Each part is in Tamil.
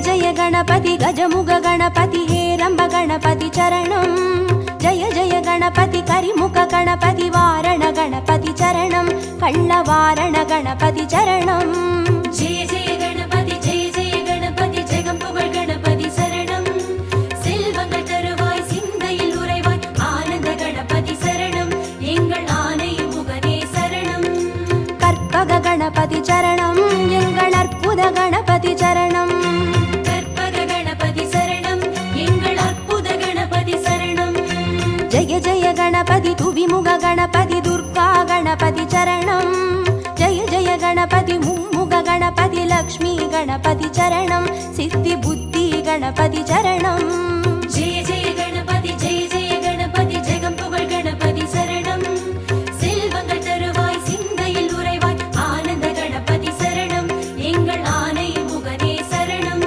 जय गणपति गजमुग गणपति हेरंब गणपति चरणं जय जय गणपति करिमुख गणपति वारण गणपति चरणं कल्लवारण गणपति चरणं जय जय गणपति जगம்புகழ் गणपति शरणं செல்வங்கள் தருவாய் சிந்தையில் உறைவாய் ஆனந்த கணபதி சரணம் எங்கள் ஆனை முகனே சரணம் கற்பக गणपति चरणं எங்கள் அற்புத गणपति चरणं கற்பக गणपति சரணம் எங்கள் அற்புத गणपति சரணம் जय जय गणपति तुविमुग गणपति दुर्गा गणपति चरणं जय जय गणपति मुम्मुग गणपति लक्ष्मी गणपति चरणं सिद्धि बुद्धि गणपति चरणं जय जय गणपति जगம்புகழ் गणपति சரணம் செல்வங்கள் தருவாய் சிந்தையில் உறைவாய் ஆனந்த கணபதி சரணம் எங்கள் ஆனை முகனே சரணம்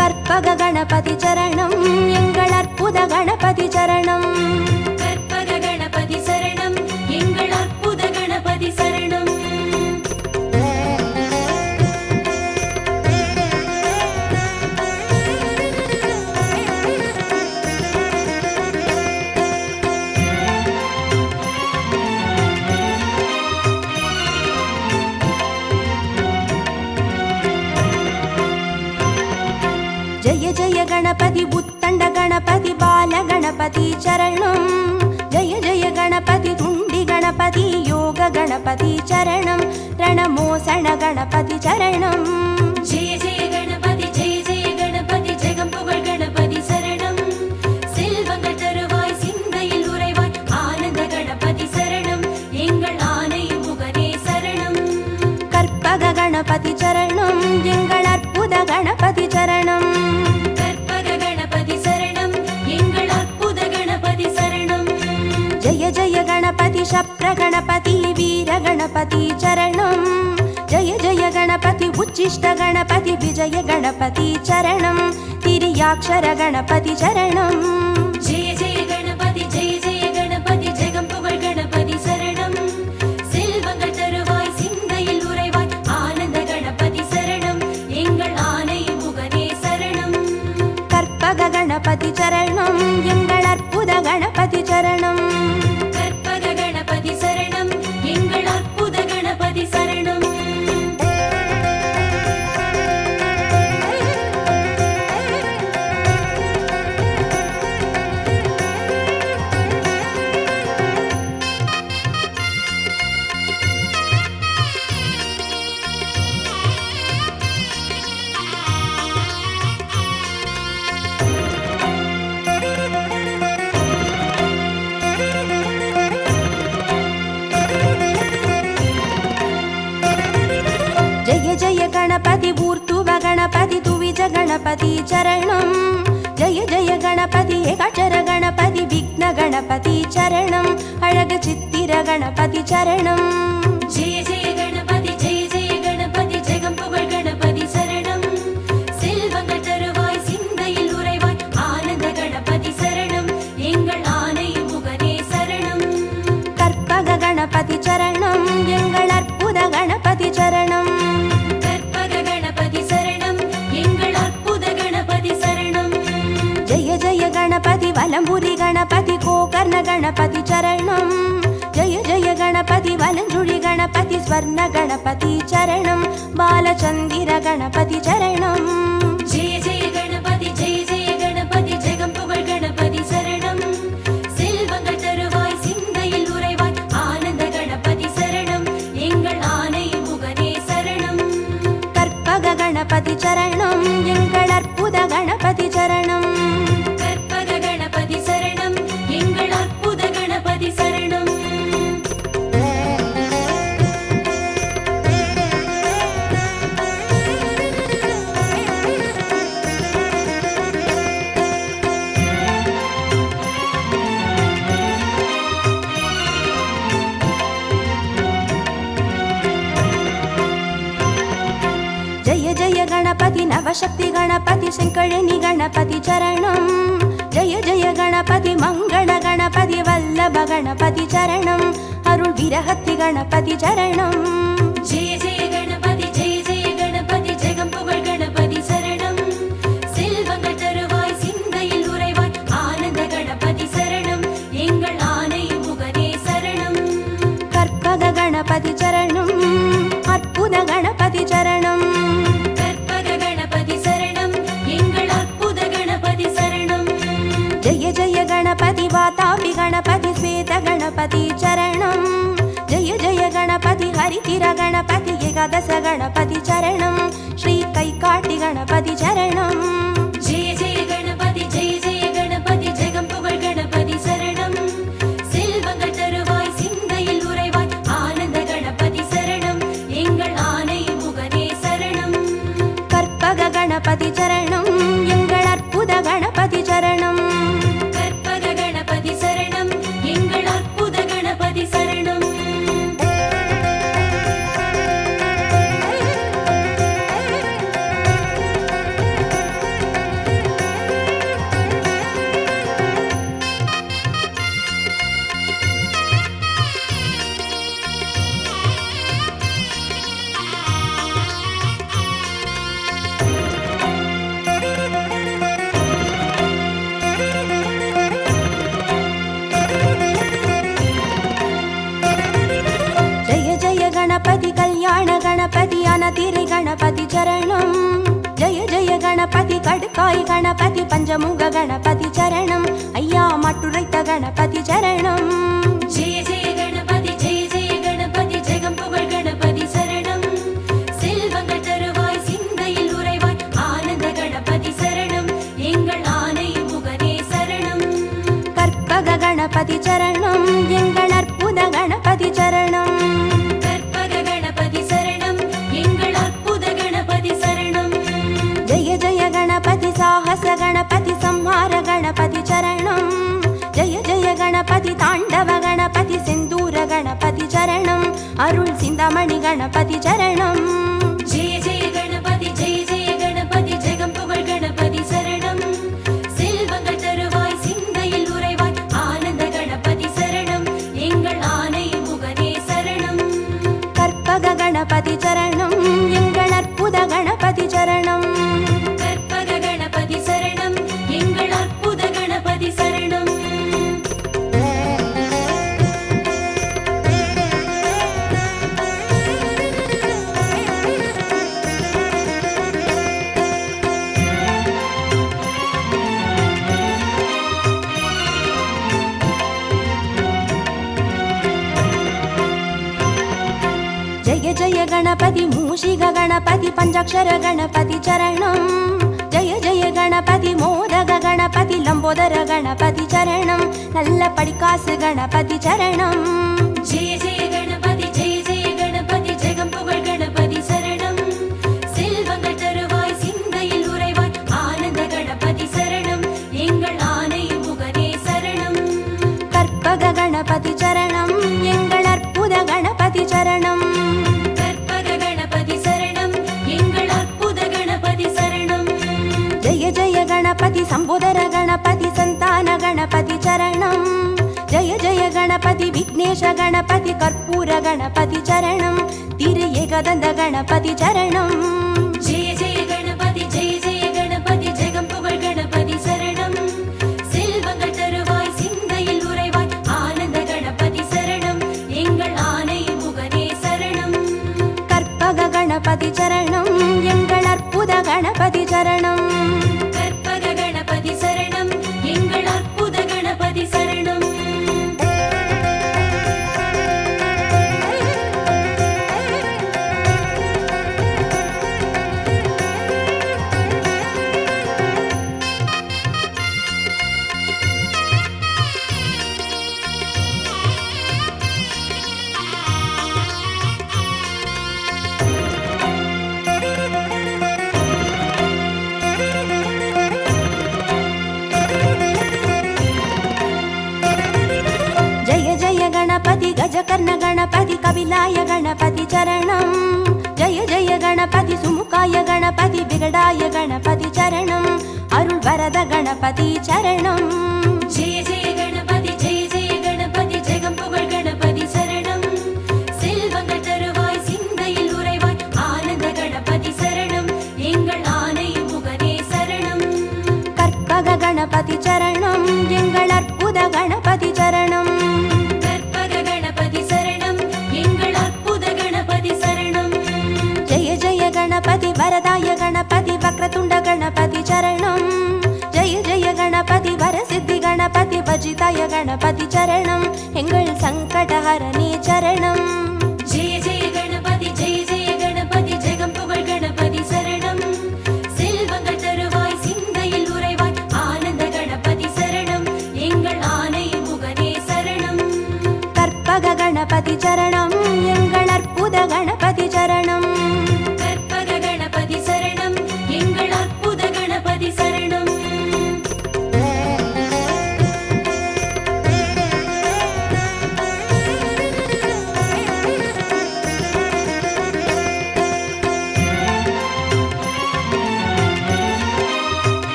கற்பக गणपति चरणं எங்கள் அற்புத गणपति चरणं கற்பக गणपति சரணம் எங்கள் அற்புத கணபதி சரணம் जय जय गणपति उत्तंड गणपति बाल गणपति चरणं जय जय गणपति तुंडी गणपति योग गणपति चरणं रणमोसण गणपति चरणं जय जय गणपति जगம்புகழ் गणपति சரணம் செல்வங்கள் தருவாய் சிந்தையில் உறைவாய் ஆனந்த கணபதி சரணம் எங்கள் ஆனை முகனே சரணம் கற்பக गणपति चरणं எங்கள் அற்புத गणपति चरणं கற்பக गणपति சரணம் எங்கள் அற்புத கணபதி சரணம் जय जय गणपति शप्र गणपति वीर गणपति चरणं जय जय गणपति उच्चिष्ट गणपति विजय गणपति चरणं तिर्याक्षर गणपति चरणं जय जय गणपति जगம்புகழ் गणपति சரணம் செல்வங்கள் தருவாய் சிந்தையில் உறைவாய் ஆனந்த கணபதி சரணம் எங்கள் ஆனை முகனே சரணம் கற்பக गणपति चरणं எங்கள் அற்புத गणपति चरणं கற்பக गणपति சரணம் எங்கள் அற்புத கணபதி சரணம் जय जय गणपति ऊर्ध्व गणपति तुविज गणपति चरणं जय जय गणपति एकाक्षर गणपति विघ्न गणपति चरणं अழகு சித்திர गणपति चरणं जय जय गणपति जगம்புகழ் गणपति சரணம் செல்வங்கள் தருவாய் சிந்தையில் உறைவாய் ஆனந்த கணபதி சரணம் எங்கள் ஆனை முகனே சரணம் கற்பக गणपति चरणं எங்கள் அற்புத गणपति चरणं கற்பக गणपति சரணம் எங்கள் அற்புத கணபதி சரணம் जय जय गणपति वलंबुरी गणपति गोकर्ण गणपति चरणं जय जय गणपति वलंजुळि गणपति स्वर्ण गणपति चरणं बालचंदिर गणपति चरणं जय जय गणपति जगம்புகழ் गणपति சரணம் செல்வங்கள் தருவாய் சிந்தையில் உறைவாய் ஆனந்த கணபதி சரணம் எங்கள் ஆனை முகனே சரணம் கற்பக गणपति चरणं எங்கள் அற்புத गणपति चरणं கற்பக गणपति சரணம் எங்கள் அற்புத கணபதி சரணம் जय जय गणपति नवशक्ति गणपति शंकरणी गणपति चरणं जय जय गणपति मंगल गणपति वल्लभ गणपति चरणं अरुள் विरहति गणपति चरणं जय जय गणपति जगம்புகழ் गणपति சரணம் गणपति चरणं जय जय गणपति हरितिर गणपति एकादश गणपति चरणं श्री कैकाटि गणपति चरणं जय जय गणपति जगம்புகழ் गणपति शरणं செல்வங்கள் தருவாய் சிந்தையில் உறைவாய் ஆனந்த கணபதி சரணம் எங்கள் ஆனை முகனே சரணம் கற்பக गणपति चरणं எங்கள் அற்புத गणपति चरणं கற்பக கணபதி சரணம் எங்கள் அற்புத கணபதி சரணம் गणपति कल्याण गणपति अनतिरि गणपति चरणं जय जय गणपति कड़काई गणपति पंचमुग गणपति चरणं अय्या मट्टुरैत गणपति चरणं जय जय गणपति जगம்புகழ் गणपति शरणं செல்வங்கள் தருவாய் சிந்தையில் உறைவாய் ஆனந்த கணபதி சரணம் எங்கள் ஆனை முகனே சரணம் கற்பக गणपति चरणं எங்கள் அற்புத गणपति चरणं जय जय गणपति साहस गणपति संहार गणपति चरणं जय जय गणपति ताण्डव गणपति सिन्दूर गणपति चरणं अरुள் சிந்தாமணி गणपति चरणं जय जय गणपति जगம்புகழ் गणपति शरणं செல்வங்கள் தருவாய் சிந்தையில் உறைவாய் ஆனந்த கணபதி சரணம் எங்கள் ஆனை முகனே சரணம் கற்பக गणपति चरणं எங்கள் அற்புத गणपति चरणं கற்பக கணபதி சரணம் எங்கள் அற்புத கணபதி சரணம் जय जय गणपति मूषिक गणपति पंचाक्षर गणपति चरणं जय जय गणपति मोदक गणपति लंबोदर गणपति चरणं नल्ल पडिकासु गणपति चरणं जय जय गणपति जगம்புகழ் गणपति शरणं செல்வங்கள் தருவாய் சிந்தையில் உறைவாய் ஆனந்த கணபதி சரணம் எங்கள் ஆனை முகனே சரணம் கற்பக गणपति चरणं எங்கள் அற்புத गणपति चरणं கற்பக கணபதி சரணம் எங்கள் அற்புத கணபதி சரணம் जय जय गणपति संबोधर गणपति संतान गणपति चरणं जय जय गणपति विघ्नेश गणपति कर्पूर गणपति चरणं तिरु एकदन्त गणपति चरणं जय जय गणपति जगம்புகழ் गणपति शरणं செல்வங்கள் தருவாய் சிந்தையில் உறைவாய் ஆனந்த கணபதி சரணம் எங்கள் ஆனை முகனே சரணம் கற்பக गणपति चरणं எங்கள் அற்புத गणपति चरणं கற்பக கணபதி சரணம் எங்கள் அற்புத கணபதி சரணம் गणपति गजकर्ण गणपति कपिलाय गणपति चरणं जय जय गणपति सुमुखाय गणपति विगडाय गणपति चरणं अरुள் वरद गणपति चरणं जय जय गणपति जगம்புகழ் गणपति शरणं செல்வங்கள் தருவாய் சிந்தையில் உறைவாய் ஆனந்த கணபதி சரணம் எங்கள் ஆனை முகனே சரணம் கற்பக गणपति चरणं எங்கள் அற்புத गणपति चरणं கற்பக கணபதி சரணம் எங்கள் அற்புத கணபதி சரணம் जय जय गणपति वरदाय गणपति वक्रतुण्ड गणपति चरणं जय जय गणपति वरसिद्धि गणपति वजिताय गणपति चरणं எங்கள் சங்கடஹரணே சரணம். ஜெய ஜெய கணபதி ஜெய ஜெய கணபதி ஜெகம் புகழ் கணபதி சரணம். செல்வங்கள் தருவாய் சிந்தையில் உறைவாய் ஆனந்த கணபதி சரணம். எங்கள் ஆனை முகனே சரணம். கற்பக கணபதி சரணம். எங்கள் அற்புத கணபதி சரணம். கற்பக கணபதி சரணம். எங்கள் அற்புத கணபதி சரணம்.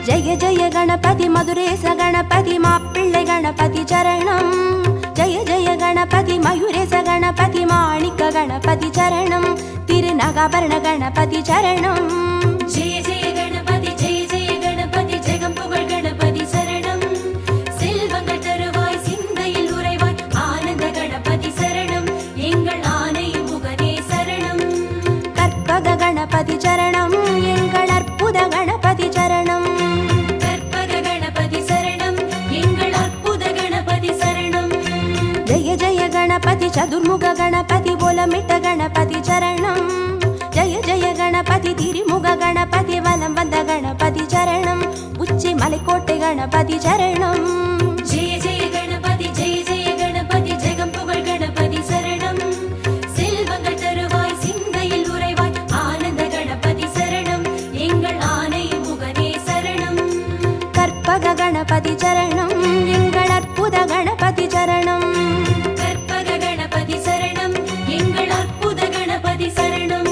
ஜெய ஜெய கணபதி மதுரேச கணபதி மாப்பிள்ளை கணபதி சரணம். ஜெய ஜெய கணபதி மயூரேச கணபதி மாணிக்க கணபதி சரணம். திருநகாபரண கணபதி சரணம். ஜெய ஜெய கணபதி ஜெய ஜெய கணபதி ஜெகம் புகழ் கணபதி சரணம். செல்வங்கள் தருவாய் சிந்தையில் உறைவாய் ஆனந்த கணபதி சரணம். எங்கள் ஆனை முகனே சரணம். கற்பக கணபதி சரணம். எங்கள் அற்புத கணபதி சரணம். கற்பக கணபதி சரணம். எங்கள் அற்புத கணபதி சரணம். ஜெய ஜெய கணபதி சதுர்முக கணபதி போலமிட்ட கணபதி சரணம். ஜெய ஜெய கணபதி திரிமுக கணபதி வலம் வந்த கணபதி சரணம். உச்சி மலைக்கோட்டை கணபதி சரணம். ஜெய ஜெய கணபதி ஜெய ஜெய கணபதி ஜெகம் புகழ் கணபதி சரணம். செல்வங்கள் தருவாய் சிந்தையில் உறைவாய் ஆனந்த கணபதி சரணம். எங்கள் ஆனை முகனே சரணம். கற்பக கணபதி சரணம். எங்கள் அற்புத கணபதி சரணம். கற்பக கணபதி சரணம். எங்கள் அற்புத கணபதி சரணம்.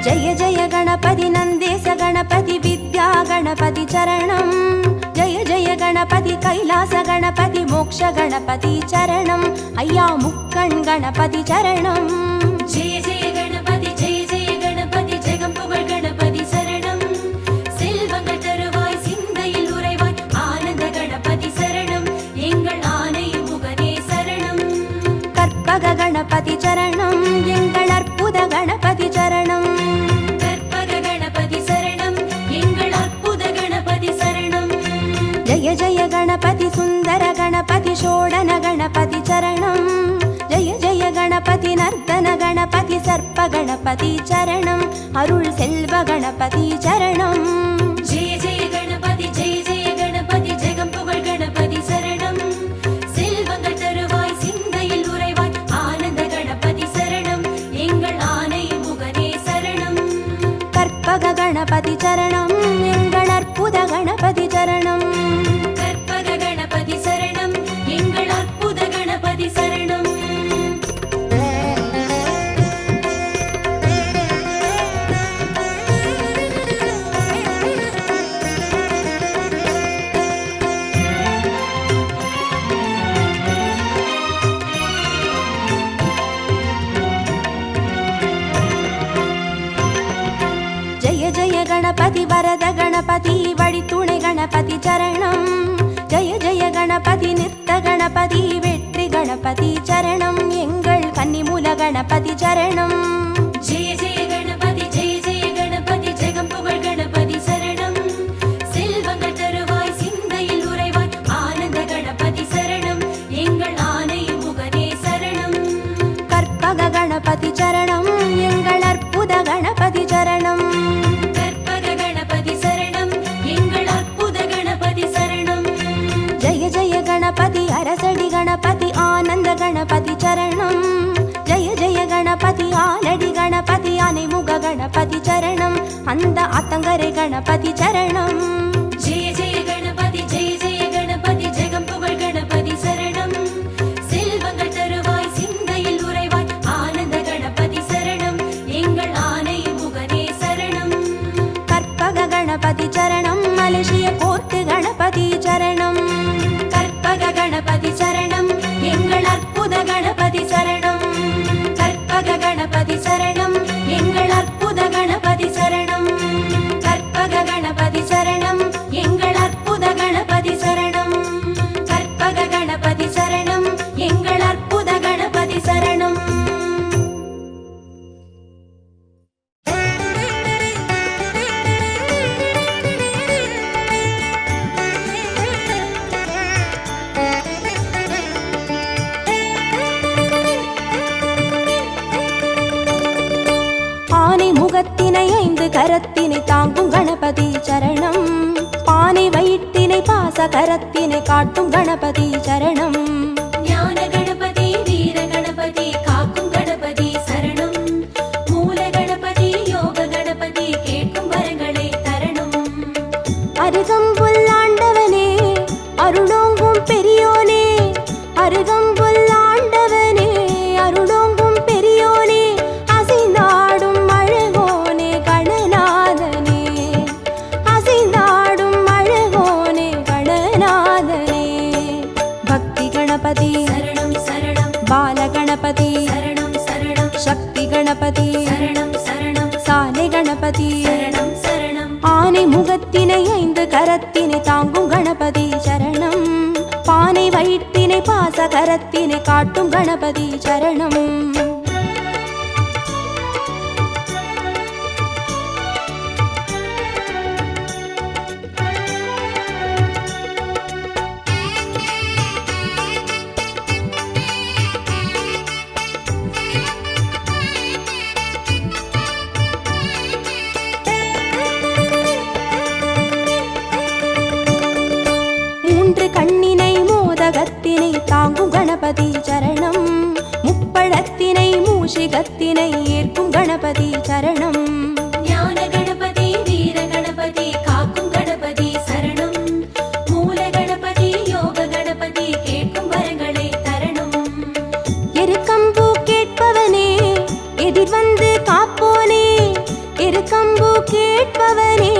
ஜெய ஜெய கணபதி நந்தேச கணபதி வித்யா கணபதி சரணம். ஜெய ஜெய கணபதி கைலாச கணபதி மோக்ஷ கணபதி சரணம். ஐயா முக்கண் கணபதி சரணம். ஜெய ஜெய கணபதி ஜெய ஜெய கணபதி ஜெகம் புகழ் கணபதி சரணம். செல்வங்கள் தருவாய் சிந்தையில் உறைவாய் ஆனந்த கணபதி சரணம். எங்கள் ஆனை முகனே சரணம். கற்பக கணபதி சரணம். எங்கள் அற்புத கணபதி சரணம். கற்பக கணபதி சரணம். எங்கள் அற்புத கணபதி சரணம். ஜெய ஜெய கணபதி சுந்தர கணபதி ஷோடன கணபதி சரணம். ஜெய ஜெய கணபதி நர்த்தன கணபதி சர்ப்ப கணபதி சரணம். அருள் செல்வ கணபதி சரணம். ஜெய ஜெய கணபதி ஜெய ஜெய கணபதி ஜெகம் புகழ் கணபதி சரணம். செல்வங்கள் தருவாய் சிந்தையில் உறைவாய் ஆனந்த கணபதி சரணம். எங்கள் ஆனை முகனே சரணம். கற்பக கணபதி சரணம். எங்கள் அற்புத கணபதி சரணம். கற்பக கணபதி சரணம். எங்கள் அற்புத கணபதி சரணம். ஜெய ஜெய கணபதி வரத கணபதி வழித்துணை கணபதி சரணம். ஜெய ஜெய கணபதி நிறுத்த கணபதி வெற்றி கணபதி சரணம். எங்கள் கன்னிமூல கணபதி சரணம். ஜெய ஜெய கணபதி ஜெய ஜெய கணபதி ஜெகம் புகழ் கணபதி சரணம். செல்வங்கள் தருவாய் சிந்தையில் உறைவாய் ஆனந்த கணபதி சரணம். எங்கள் ஆனை முகனே சரணம். கற்பக கணபதி சரணம். எங்கள் அற்புத கணபதி சரணம். கற்பக கணபதி சரணம். எங்கள் அற்புத கணபதி சரணம். ஜெய ஜெய கணபதி அரசடி கணபதி ஆனந்த கணபதி சரணம். ஜெய ஜெய கணபதி ஆலடி கணபதி அனைமுக கணபதி சரணம். அந்த அத்தங்கரை கணபதி சரணம். ஜெய ஜெய கணபதி ஜெய ஜெய கணபதி ஜெகம் புகழ் கணபதி சரணம். செல்வங்கள் தருவாய் சிந்தையில் உறைவாய் ஆனந்த கணபதி சரணம். எங்கள் ஆனை முகனே சரணம். கற்பக கணபதி சரணம். முகத்தினை 5 கரத்தினை தாங்கும் கணபதி சரணம். பானை வயிற்றினை பாச கரத்தினை காட்டும் கணபதி சரணம். ஞான கணபதி வீர கணபதி காக்கும் கணபதி சரணம். மூல கணபதி யோக கணபதி கேட்கும் வரங்களை தரணும். அருகம்புல் ஆண்டவனே அருளோங்கும் பெரியோனே, அருகம்புல் ஆண்டவனே அருளோங்கும் பெரியோனே, அசைந்தாடும் அழகோனே கணநாதனே, அசைந்தாடும் அழகோனே கணநாதனே. பக்தி கணபதி சரணம் சரணம். பால கணபதி சரணம் சரணம். சக்தி கணபதி சரணம் சரணம். சாலை கணபதி சரணம் சரணம். ஆனை முகத்தினை 5 கரத்தினை தாங்கும் கணபதி சரணம். பானை வயிற்றினை பாச கரத்தினை காட்டும் கணபதி சரணம். கண்ணினை மோதகத்தினை தாங்கும் கணபதி சரணம். முப்பழத்தினை மூஷிகத்தினை ஏற்கும் கணபதி சரணம். ஞான கணபதி வீர கணபதி காக்கும் கணபதி சரணம். மூல கணபதி யோக கணபதி கேட்கும் வரங்களை தரணும். எருக்கம்பூ கேட்பவனே எதிர் வந்து காப்போனே, எருக்கம்பூ கேட்பவனே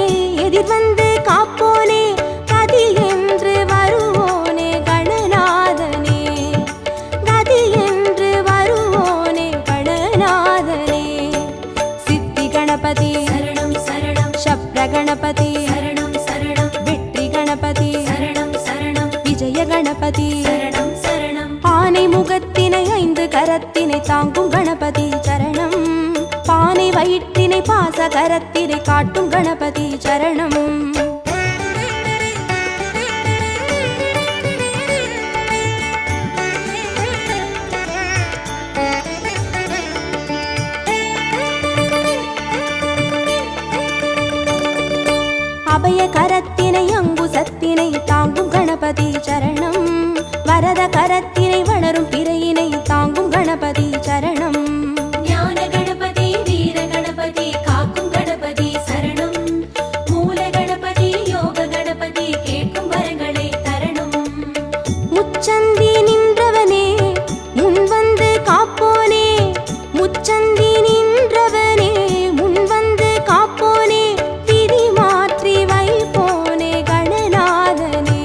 எதிர் வந்து காப்போனே, கதி என்று வருவோனே கணநாதனே, கதி என்று வருவோனே கணநாதனே. சித்தி கணபதி சரணம் சரணம். சப்ர கணபதி சரணம் சரணம். வெற்றி கணபதி சரணம் சரணம். விஜய கணபதி சரணம் சரணம். ஆனை முகத்தினை 5 கரத்தினை தாங்கும் கணபதி சரணம். பானை வயிற்றினை பாச கரத்தினை காட்டும் கணபதி சரணம். அபய கரத்தினை அங்குசத்தினை தாங்கும் கணபதி சரணம். வரத கரத்தினை வளரும் பிறையினை தாங்கும் கணபதி சரணம். ஞான கணபதி வீர கணபதி காக்கும் கணபதி சரணம். மூல கணபதி யோக கணபதி கேட்கும் வரங்களை தரணும். முச்சந்தி நின்றவனே முன் வந்து காப்போனே, முச்சந்தி நின்றவனே முன் வந்து காப்போனே, விதி மாற்றி வைப்போனே கணநாதனே,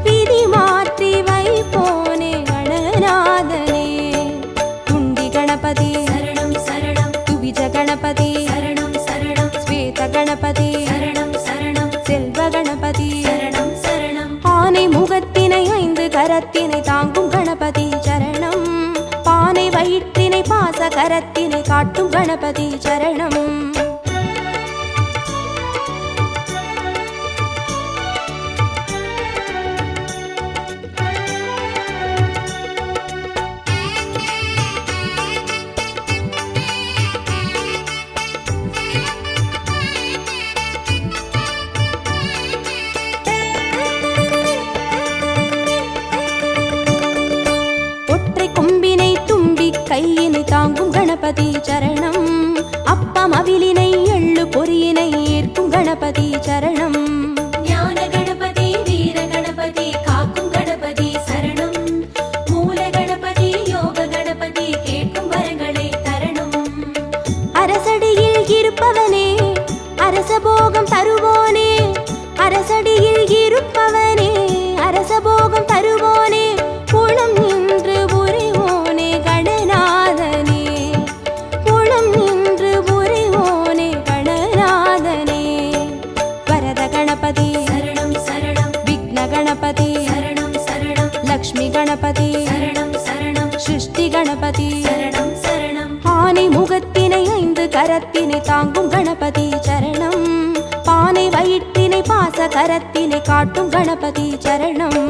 விதி மாற்றி வைப்போனே கணநாதனே. துண்டி கணபதி சரணம் சரணம். துவிஜ கணபதி சரணம் சரணம். ஸ்வேத கணபதி சரணம் சரணம். செல்வ கணபதி சரணம் சரணம். ஆனை முகத்தினை 5 கரத்தினை தாங்கும் கணபதி சரணம். பானை வயிற்றினை பாச கரத்தினை காட்டும் கணபதி சரணம். ஒற்றை கொம்பினை தும்பி கையினை தாங்கும் கணபதி சரணம். அப்பம் அவிலினை எள்ளு பொறியினை ஏற்கும் கணபதி சரணம். ஞான கணபதி வீர கணபதி காக்கும் கணபதி சரணம். மூல கணபதி யோக கணபதி கேட்கும் வரங்களை தரணும். அரசடியில் இருப்பவனே அரசபோகம் தருவோனே, அரசடியில் இருப்பவனே அரசபோகம் தருவோனே, குளம் நின்று புரிவோனே கணநாதனே, குளம் நின்று புரிவோனே கணநாதனே. வரத கணபதி சரணம் சரணம். விக்ன கணபதி சரணம் சரணம். லக்ஷ்மி கணபதி சரணம் சரணம். சிருஷ்டி கணபதி சரணம் சரணம். ஆனை முகத்தினை 5 கரத்தினை தாங்கும் கணபதி சரணம். பானை வயிற்றினை பாச கரத்தினை காட்டும் கணபதி சரணம்.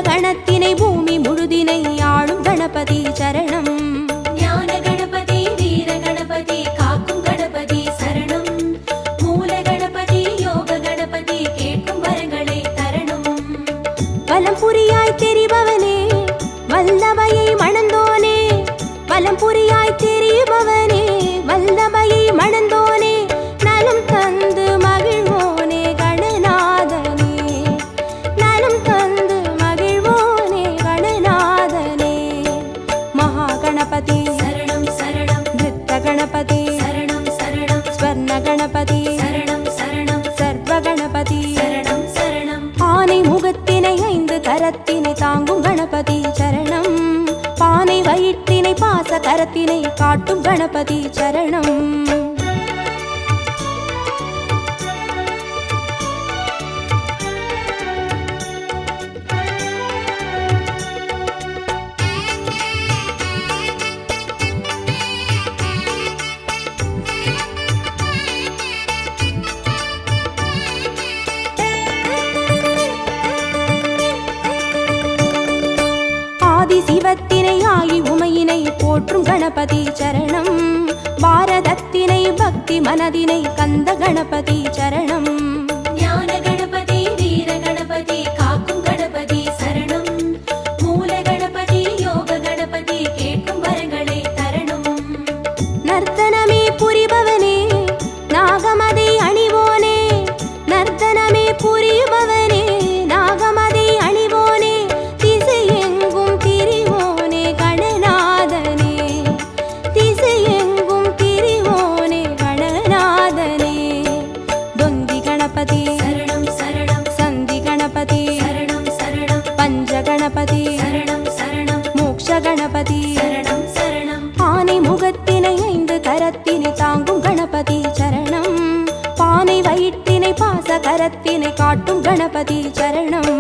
மூலகணத்தினை பூமி முழுதினை ஆளும் கணபதி சரணம். ஞான கணபதி வீர கணபதி காக்கும் கணபதி சரணம். மூல கணபதி யோக கணபதி கேட்கும் வரங்களை தரணும். வலம் புரியாய் தெரிபவனே வல்லமையை மணந்தோனே, வலம் புரியாய் தெரிபவனே வல்லமையை மணந்தோனே, நலம் தந்து மகிழ்வோனே கணநாதனே, நலம் தந்து மகிழ்வோனே கணநாதனே. மகா கணபதி சரணம் சரணம் நிருத்த கணபதி சரணம் சரணம் ஸ்வர்ண கணபதி சரணம் சரணம் சர்வ கணபதி சரணம் சரணம். ஆனை முகத்தினை 5 கரத்தினை தாங்கும் கணபதி சரணம். பானை வயிற்றினை பாச கரத்தினை காட்டும் கணபதி சரணம். சிவத்தினை ஆகி உமையினை போற்றும் கணபதி சரணம். பாரதத்தினை பக்தி மனதினை கந்த கணபதி சரணம். ஞான கணபதி வீர கணபதி காக்கும் கணபதி சரணம். மூல கணபதி யோக கணபதி கேட்கும் வரங்களை தரணும். நர்த்தனமே புரிபவனே நாகமதை அணிவோனே, நர்த்தனமே புரிபவனே நாகமதை அணிவோனே, திசையெங்கும் திரிவோனே கணநாதனே, திசையெங்கும் திரிவோனே கணநாதனே. தொந்தி கணபதி சரணம் சரணம் சந்தி கணபதி சரணம் சரணம் பஞ்ச கணபதி சரணம் சரணம் மோக்ஷ கணபதி சரணம் சரணம். ஆனை முகத்தினை 5 கரத்தினை தாங்கும் கணபதி சரணம். பானை வயிற்றினை பாச கரத்தினை காட்டும் கணபதி சரணம்.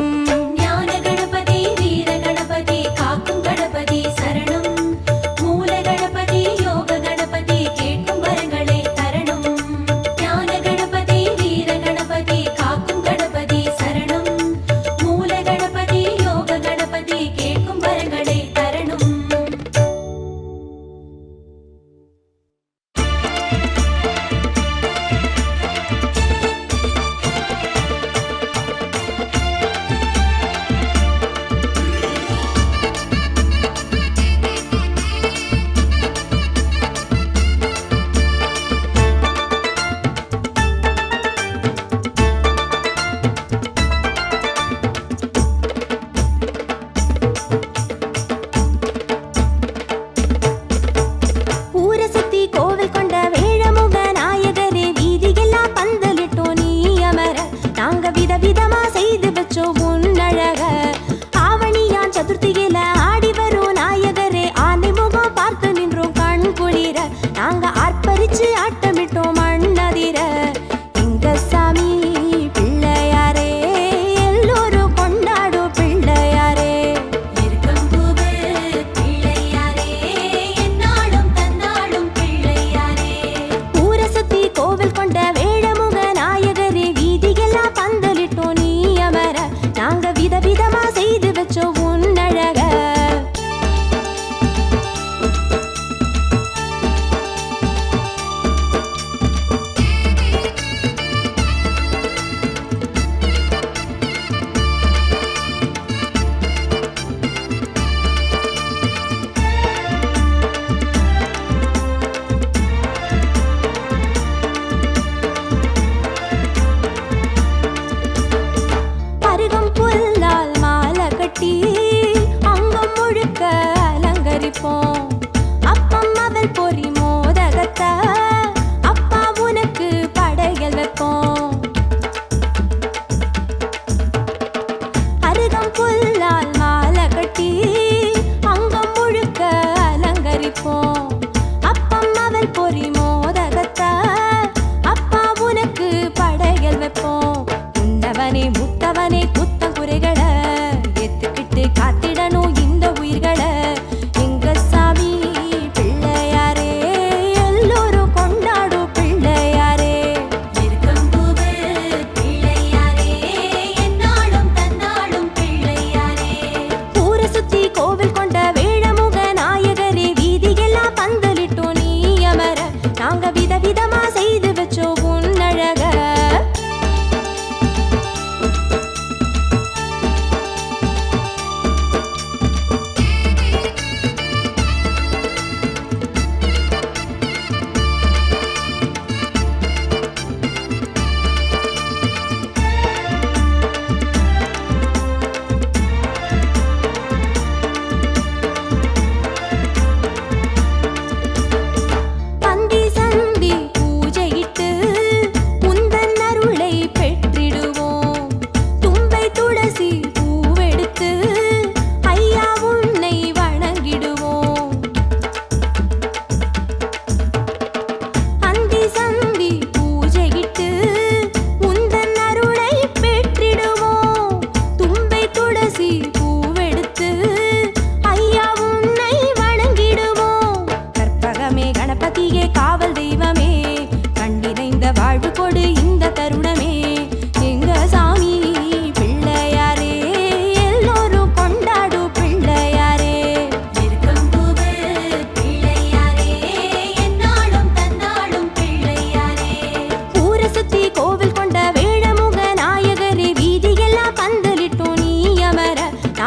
ஞான கணபதி வீர கணபதி காக்கும் கணபதி சரணம். மூல கணபதி யோக கணபதி கேட்கும் வரங்களை தரணும். ஞான கணபதி வீர கணபதி காக்கும் கணபதி சரணம். மூல கணபதி யோக கணபதி கேட்கும் வரங்களை தரணும்.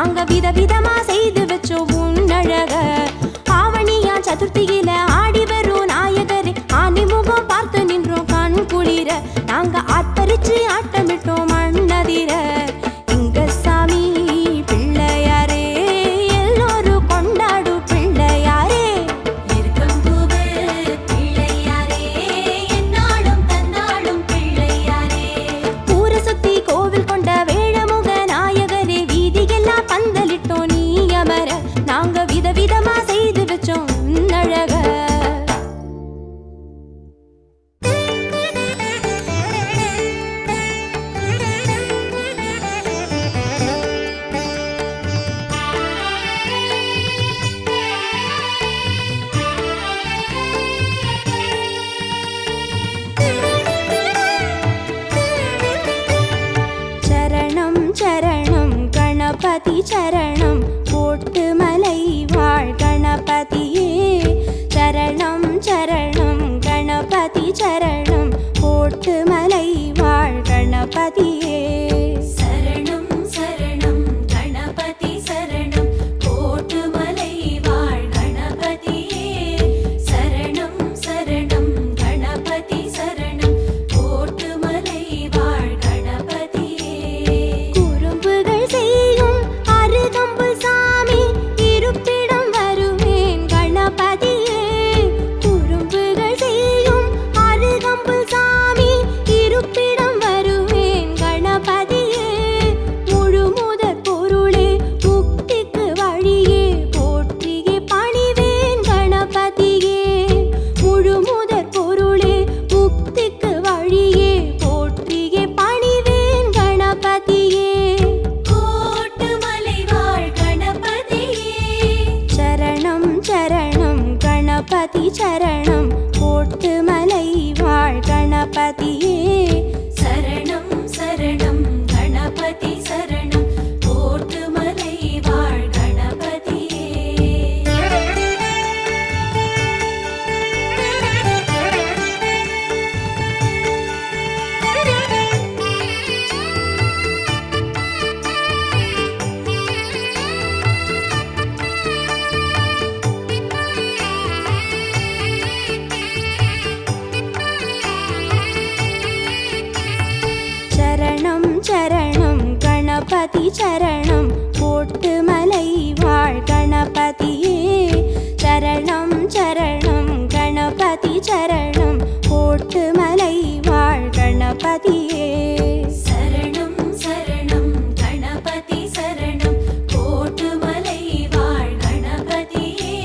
நாங்க விதவிதமா செய்து வச்சோம் உன்னழக. ஆவணியா சதுர்த்தியில ஆடி வரும் நாயகரே, ஆனிமுகம் பார்த்து நின்றோம் கண் குளிர. நாங்க ஆட்பறிச்சு ஆட்டமிட்டோம் மண்ணதிர. இங்க சாமி பிள்ளையாரே, எல்லோரும் கொண்டாடும் பிள்ளையாரே. இருக்கம்பூவு பிள்ளையாரே, என்னாலும் தன்னாலும் பிள்ளையாரே. ஊரை சுத்தி கோவில் கொண்ட வேழமுக நாயகரே, வீதியெல்லாம் பந்தலிட்டோம் நீ அமர. நாங்க விதவிதமா செய்து வச்சோம் உன்னழக. சரணம் சரணம் கணபதி சரணம், போட்டு மலை வாழ் கணபதியே. சரணம் சரணம் கணபதி சரணம், போட்டு மலை வாழ் கணபதியே. சரணம் சரணம் கணபதி சரணம், கோட்டுமலை வாழ் கணபதியே. சரணம் சரணம் கணபதி சரணம், கோட்டுமலை வாழ் கணபதியே. குறும்புகள் செய்யும் அருகம்பு சாமி, இருப்பிடம் வருவேன் கணபதியே. குறும்புகள் செய்யும் அருகம்பு சாமி, இருப்பிடம் வருவேன் கணபதியே. முழுமுதற் பொருளே முக்திக்கு வழியே, போற்றியே பணிவேன் கணபதியே. முழுமுதற் பொருளே முக்திக்கு வழியே, போற்றியே பணிவேன் கணபதியே. கோட்டுமலை வாழ் கணபதியே. சரணம் சரணம் கணபதி சரணம், போட்டு மலை வாழ் கணபதியே. சரணம் சரணம் கணபதி சரணம், கோட்டுமலை வாழ் கணபதியே. சரணம் சரணம் கணபதி சரணம், போட்டு மலை வாழ் கணபதியே. சரணம் சரணம் கணபதி சரணம், போட்டு மலை வாழ் கணபதியே. சரணம் சரணம் கணபதி சரணம், கோட்டுமலை வாழ் கணபதியே.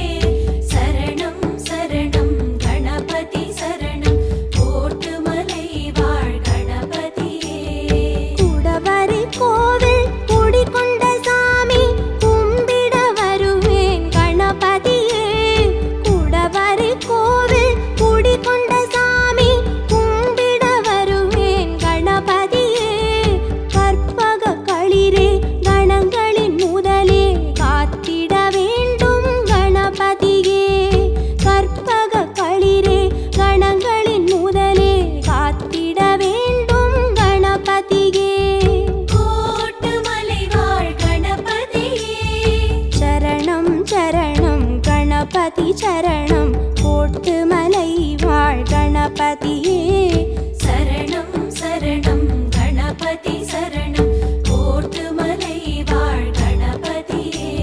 சரணம் சரணம் கணபதி சரணம், கோட்டுமலை வாழ் கணபதியே. குடவரை கோவில் குடிகொண்ட சாமி, கும்பிட வருவேன் கணபதியே. குடவரை கோவில் குடிகொண்ட சாமி, கும்பிட வருவேன் கணபதியே. கற்பக களிரே கணங்களின் முதலே, காத்திட வேண்டும் கணபதியே. கற்பக களிரே கணங்களின் முதலே, காத்திட வேண்டும் கணபதியே. கோட்டுமலை வாழ் கணபதியே. சரணம் சரணம் கணபதி சரணம், போட்டு மலை வாழ் கணபதியே. சரணம் சரணம் கணபதி சரணம், கோட்டுமலை வாழ் கணபதியே.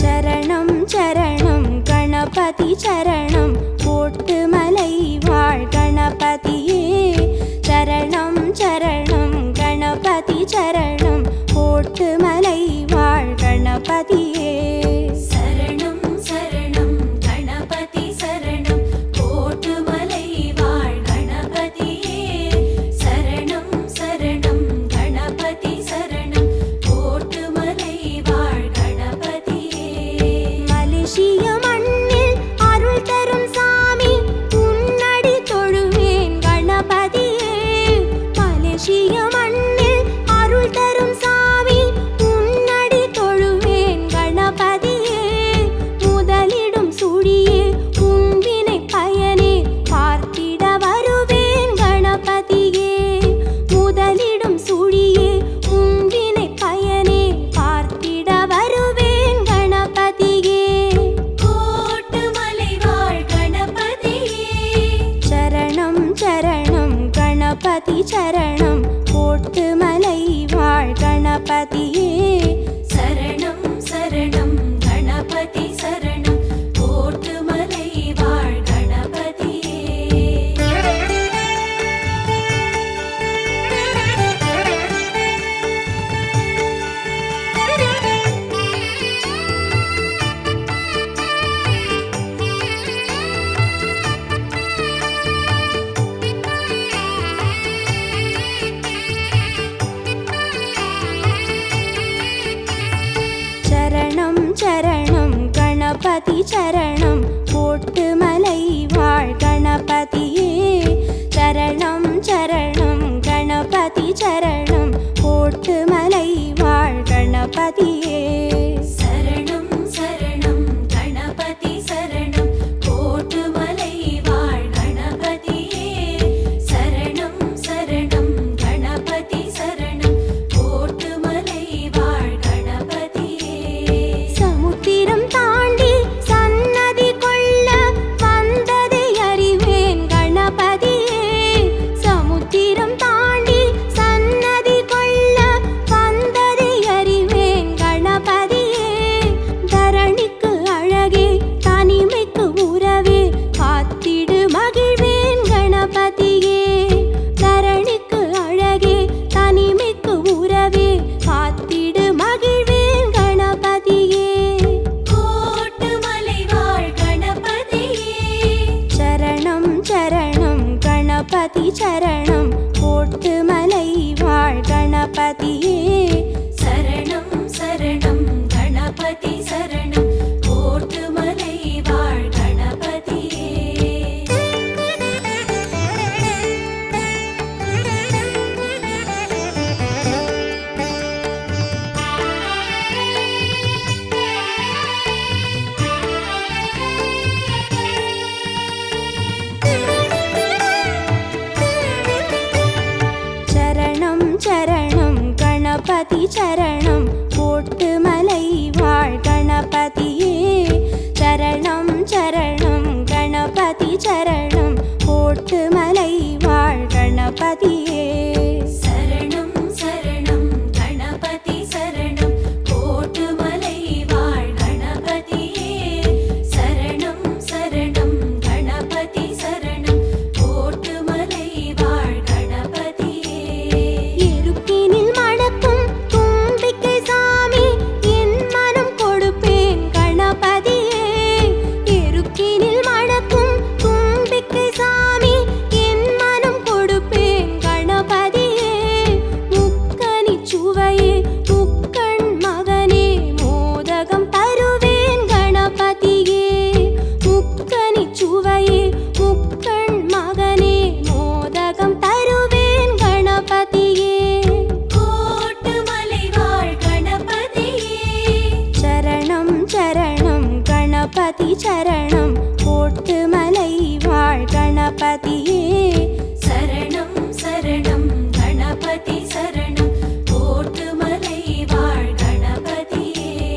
சரணம் சரணம் கணபதி சரணம், போட்டு மலை வாழ் கணபதியே. சரணம் சரணம் கணபதி சரணம், போட்டு மலை வாழ் கணபதியே. சரணம் சரணம் கணபதி சரணம், கோட்டுமலை வாழ் கணபதியே. சரணம் சரணம் கணபதி சரணம், கோட்டுமலை வாழ் கணபதியே. மலேசிய மண்ணில் அருள் கணபதி சரணம் கோட்டுமலை வாழ் கணபதியே சரணம் சரணம் கணபதி சரணம் கோட்டுமலை வாழ் கணபதியே சரணம் சரணம் கணபதி சரணம் கோட்டுமலை வாழ் கணபதியே சரணம் சரணம் கணபதி சரணம் கோட்டுமலை வாழ் கணபதியே சமுத்திரம் தாண்டி சன்னதி கொள்ள வந்ததை அறிவேன் கணபதியே சமுத்திரம் தாண்டி சன்னதி கொள்ள வந்ததை அறிவேன் கணபதியே தரணிக்கு அழகே தனிமைக்கு உறவே காத்திடு மகிழ்வேன் கணபதியே தரணிக்கு அழகே தனிமைக்கு உறவே காத்திடு மகிழ்வேன் கணபதியே கோட்டுமலை வாழ் கணபதியே சரணம் சரணம் கணபதி சரணம் கோட்டுமலை வாழ் கணபதியே சரணம் சரணம் கணபதி சரணம் கோட்டுமலை வாழ் கணபதியே சரணம் சரணம் கணபதி சரணம் கோட்டுமலை வாழ் கணபதியே சரணம் சரணம் கணபதி சரணம் கோட்டுமலை வாழ் கணபதியே சரணம் சரணம் கணபதி சரணம் கோட்டுமலை வாழ் கணபதியே சரணம் சரணம் கணபதி சரணம் கோட்டுமலை வாழ் கணபதியே இருக்கினில் மணக்கும் தும்பிக்கை சாமி என் மனம் கொடுப்பேன் கணபதியே இருக்கினில் மணக்கும் தும்பிக்கை சாமி என் மனம் கொடுப்பேன் கணபதியே முக்கனி சுவையே முக்கண் மகனே மோதகம் தருவேன் கணபதியே முக்கனி சுவையே முக்கண் மகனே மோதகம் தருவேன் கணபதியே கோட்டுமலை வாழ் கணபதியே சரணம் சரணம் கணபதி சரணம் கோட்டுமலை வாழ் கணபதியே சரணம் சரணம் கணபதி சரணம் கோட்டுமலை வாழ் கணபதியே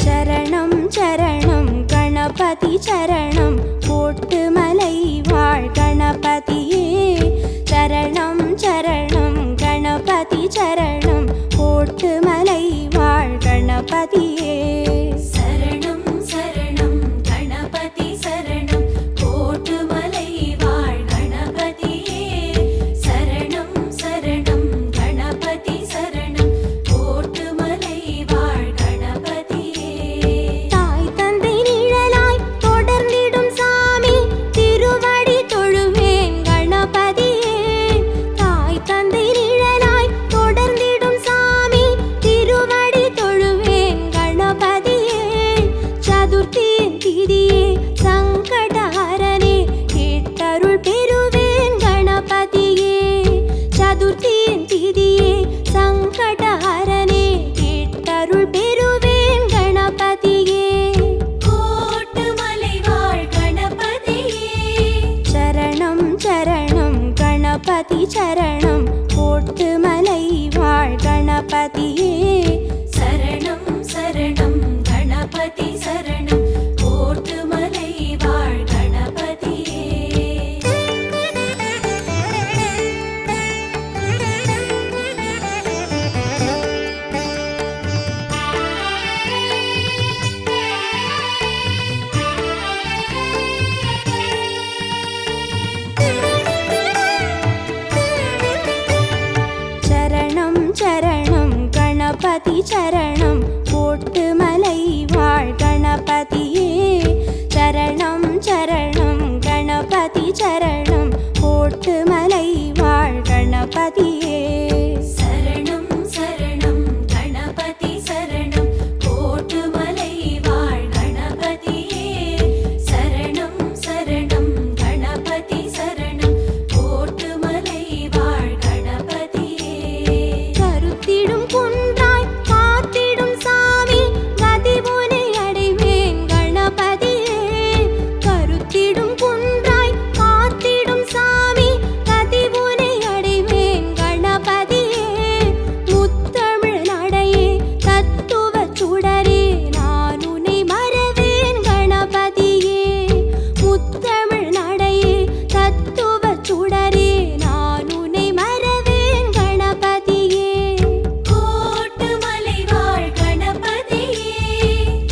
சரணம் சரணம் கணபதி சரணம் கோட்டுமலை வாழ் கணபதியே சரணம் சரணம் கணபதி சரணம் கோட்டுமலை வாழ் கணபதியே சரணம் சரணம் கணபதி சரணம் கோட்டுமலை வாழ் கணபதியே சரணம் சரணம் கணபதி சரணம் கோட்டுமலை வாழ் கணபதியே தாய் தந்தை நிழலாய் தொடர்ந்திடும் சாமி திருவடி தொழுவேன் கணபதியே தாய் தந்தை நிழலாய் தொடர்ந்திடும் சாமி திருவடி தொழுவேன் கணபதியே சதுர்த்தியின் திதியே சங்கடஹரனே கேட்டருள் பெறுவேன் கணபதியே சதுர்த்தியின் திதியே சங்கடஹரனே கேட்டருள் பெறுவேன் கணபதியே கோட்டுமலை வாழ் கணபதியே சரணம் சரணம் கணபதி சரணம் கோட்டுமலை வாழ் கணபதியே சரணம் சரணம் கணபதி சரணம் கோட்டுமலை வாழ் கணபதியே கணபதி சரணம் போட்டு மலை வாழ் கணபதியே சரணம் சரணம் கணபதி சரணம் போட்டு மலை வாழ் கணபதியே சரணம் சரணம் கணபதி சரணம் கோட்டு மலை வாழ் கணபதியே சரணம் சரணம் கணபதி சரணம் கோட்டு மலை வாழ் கணபதியே கருத்திடும் குன்றாய் காத்திடும் சாமி கதிபுனை அடைவேன் கணபதியே கருத்திடும் குன்றாய் காத்திடும் சாமி கதிபுனை அடைவேன் கணபதியே முத்தமிழ் நடையே தத்துவ சுடரே நான் உன்னை மறவேன் கணபதியே முத்தமிழ் நடையே தத்துவ சுடரே நான் உன்னை மறவேன் கணபதியே கோட்டு மலை வாழ் கணபதியே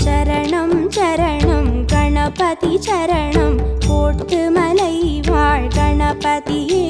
சரணம் சரணம் கணபதி சரணம் போட்டு மலை வாழ் கணபதியே